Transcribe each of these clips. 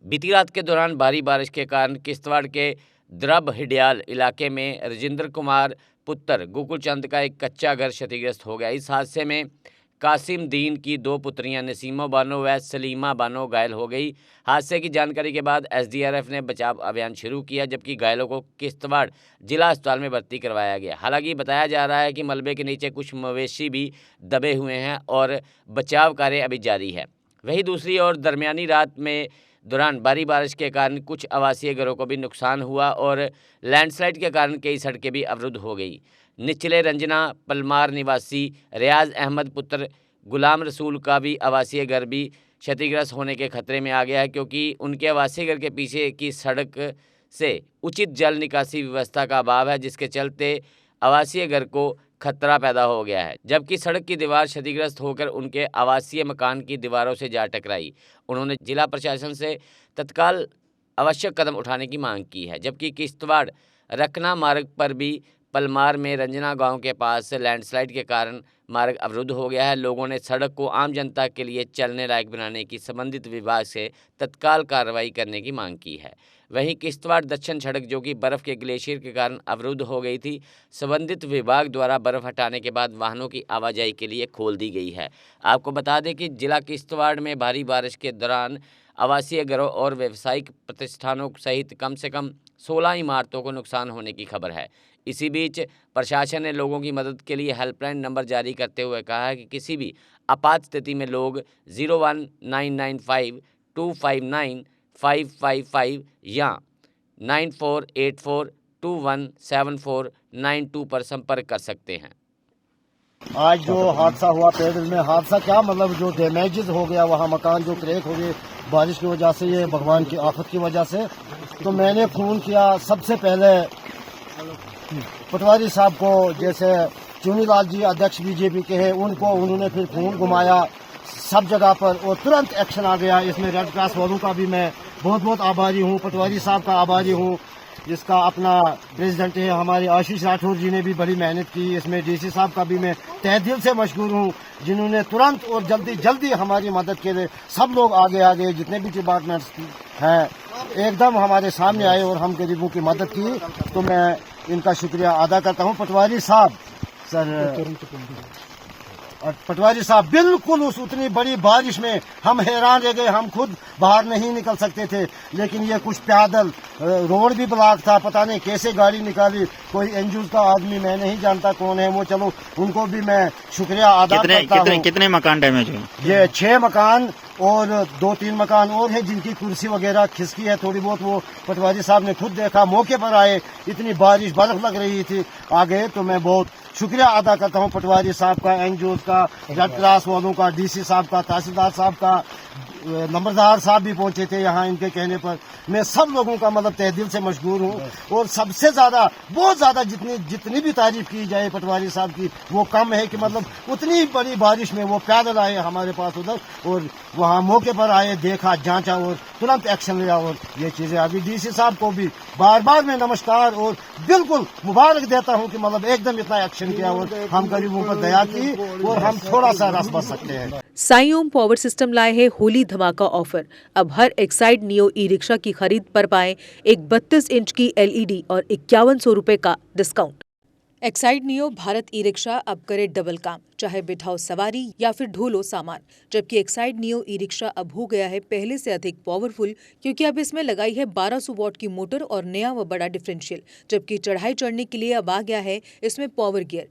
बीती रात के दौरान भारी बारिश के कारण किश्तवाड़ के द्रब हिडियाल इलाके में राजेंद्र कुमार पुत्र गोकुल चंद का एक कच्चा घर क्षतिग्रस्त हो गया। इस हादसे में कासिम दीन की दो पुत्रियां नसीमा बानो व सलीमा बानो घायल हो गई। हादसे की जानकारी के बाद एसडीआरएफ ने बचाव अभियान शुरू किया, जबकि घायलों को किश्तवाड़ जिला अस्पताल में भर्ती करवाया गया। हालांकि बताया जा रहा है कि मलबे के नीचे कुछ मवेशी भी दबे हुए हैं और बचाव कार्य अभी जारी है। वहीं दूसरी ओर दरमियानी रात में दौरान भारी बारिश के कारण कुछ आवासीय घरों को भी नुकसान हुआ और लैंडस्लाइड के कारण कई सड़कें भी अवरुद्ध हो गई। निचले रंजना पलमार निवासी रियाज अहमद पुत्र गुलाम रसूल का भी आवासीय घर भी क्षतिग्रस्त होने के खतरे में आ गया है, क्योंकि उनके आवासीय घर के पीछे की सड़क से उचित जल निकासी व्यवस्था का अभाव है, जिसके चलते आवासीय घर को खतरा पैदा हो गया है। जबकि सड़क की दीवार क्षतिग्रस्त होकर उनके आवासीय मकान की दीवारों से जा टकराई। उन्होंने जिला प्रशासन से तत्काल आवश्यक कदम उठाने की मांग की है। जबकि किश्तवाड़ रखना मार्ग पर भी पलमार में रंजना गांव के पास लैंडस्लाइड के कारण मार्ग अवरुद्ध हो गया है। लोगों ने सड़क को आम जनता के लिए चलने लायक बनाने की संबंधित विभाग से तत्काल कार्रवाई करने की मांग की है। वहीं किश्तवाड़ दक्षिण सड़क, जो कि बर्फ़ के ग्लेशियर के कारण अवरुद्ध हो गई थी, संबंधित विभाग द्वारा बर्फ़ हटाने के बाद वाहनों की आवाजाही के लिए खोल दी गई है। आपको बता दें कि जिला किश्तवाड़ में भारी बारिश के दौरान आवासीय घरों और व्यावसायिक प्रतिष्ठानों सहित कम से कम 16 इमारतों को नुकसान होने की खबर है। इसी बीच प्रशासन ने लोगों की मदद के लिए हेल्पलाइन नंबर जारी करते हुए कहा है कि किसी भी आपात स्थिति में लोग 01995259555 या 9484217492 पर संपर्क कर सकते हैं। आज जो हादसा हुआ पैदल में, हादसा क्या मतलब जो डैमेजेस हो गया, वहाँ मकान जो क्रैक हो गए बारिश की वजह से, ये भगवान की आफत की वजह से। तो मैंने फ़ोन किया सबसे पहले पटवारी साहब को, जैसे चुनीलाल जी अध्यक्ष बीजेपी के हैं उनको, उन्होंने फिर फ़ोन घुमाया सब जगह पर और तुरंत एक्शन आ गया। इसमें रेड क्रॉस वालों का भी मैं बहुत बहुत आभारी हूँ, पटवारी साहब का आभारी हूँ, जिसका अपना प्रेसिडेंट है हमारे आशीष राठौर जी ने भी बड़ी मेहनत की। इसमें डीसी साहब का भी मैं तहे दिल से मशकूर हूँ, जिन्होंने तुरंत और जल्दी जल्दी हमारी मदद के लिए सब लोग आगे जितने भी डिपार्टमेंट्स हैं एकदम हमारे सामने आए और हम गरीबों की मदद की। तो मैं इनका शुक्रिया अदा करता हूँ। पटवारी साहब पटवारी साहब बिल्कुल उस उतनी बड़ी बारिश में हम हैरान रह गए, हम खुद बाहर नहीं निकल सकते थे, लेकिन ये कुछ पैदल, रोड भी ब्लॉक था, पता नहीं कैसे गाड़ी निकाली। कोई एनजीओ का आदमी, मैं नहीं जानता कौन है वो, चलो उनको भी मैं शुक्रिया अदा करता हूँ। कितने मकान डैमेज हुए? ये 6 मकान और 2-3 मकान और है जिनकी कुर्सी वगैरह खिसकी है थोड़ी बहुत, वो पटवारी साहब ने खुद देखा, मौके पर आए, इतनी बारिश बर्फ लग रही थी आगे। तो मैं बहुत शुक्रिया अदा करता हूँ पटवारी साहब का, एनजीओ का, रेड क्रॉस वालों का, डीसी साहब का, तहसीलदार साहब का, नंबरदार साहब भी पहुंचे थे यहाँ इनके कहने पर। मैं सब लोगों का मतलब तहे दिल से मशहूर हूँ और सबसे ज़्यादा, बहुत ज़्यादा जितनी भी तारीफ की जाए पटवारी साहब की वो कम है कि मतलब उतनी बड़ी बारिश में वो पैदल आए हमारे पास उधर और वहाँ मौके पर आए, देखा, जांचा और तुरंत एक्शन लिया और ये चीज़ें अभी डीसी साहब को भी बार बार मैं नमस्कार और बिल्कुल मुबारक देता हूँ कि मतलब एकदम इतना एक्शन किया और हम गरीबों पर दया की और हम थोड़ा सा रास बच सकते हैं। साई ओम पावर सिस्टम लाए है होली धमाका ऑफर। अब हर एक्साइड नियो ई रिक्शा की खरीद पर पाएं एक 32 इंच की एलईडी और 5100 रुपए का discount. Exide neo Bharat e rickshaw अब करे डबल काम, चाहे बिठाओ सवारी या फिर ढोलो सामान। जबकि एक्साइड नियो ई रिक्शा अब हो गया है पहले से अधिक पावरफुल, क्योंकि अब इसमें लगाई है 1200 वॉट की मोटर और नया व बड़ा डिफरेंशियल। जबकि चढ़ाई चढ़ने के लिए अब आ गया है इसमें पावर गियर।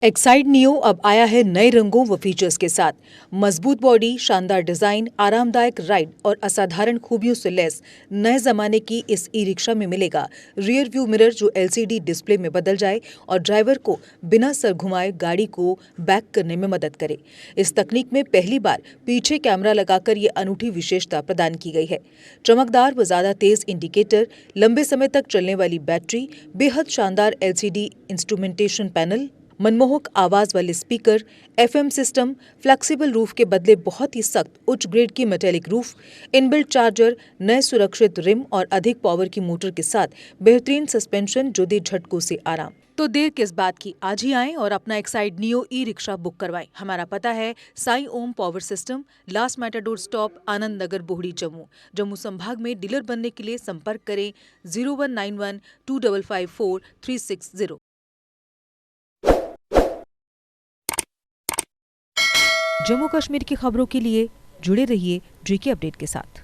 एक्साइड नियो अब आया है नए रंगों व फीचर्स के साथ। मजबूत बॉडी, शानदार डिजाइन, आरामदायक राइड और असाधारण खूबियों से लैस नए जमाने की इस ई रिक्शा में मिलेगा रियर व्यू मिरर, जो एलसीडी डिस्प्ले में बदल जाए और ड्राइवर को बिना सर घुमाए गाड़ी को बैक करने में मदद करे। इस तकनीक में पहली बार पीछे कैमरा लगाकर ये अनूठी विशेषता प्रदान की गई है। चमकदार व ज्यादा तेज इंडिकेटर, लंबे समय तक चलने वाली बैटरी, बेहद शानदार एलसीडी इंस्ट्रूमेंटेशन पैनल, मनमोहक आवाज वाले speaker, FM system, flexible roof के बदले बहुत ही सख्त उच्च ग्रेड की मेटेलिक रूफ, इनबिल्ट चार्जर, नए सुरक्षित रिम और अधिक पावर की मोटर के साथ बेहतरीन सस्पेंशन जो दे झटकों से आराम। तो देर किस बात की, आज ही आएं और अपना Exide Neo E rickshaw book करवाएं। हमारा पता है Sai Om power system, last matador stop, Anand Nagar, Bohri, Jammu. Jammu संभाग में डीलर बनने के लिए संपर्क करें 0191 2554 360। जम्मू कश्मीर की खबरों के लिए जुड़े रहिए JK अपडेट के साथ।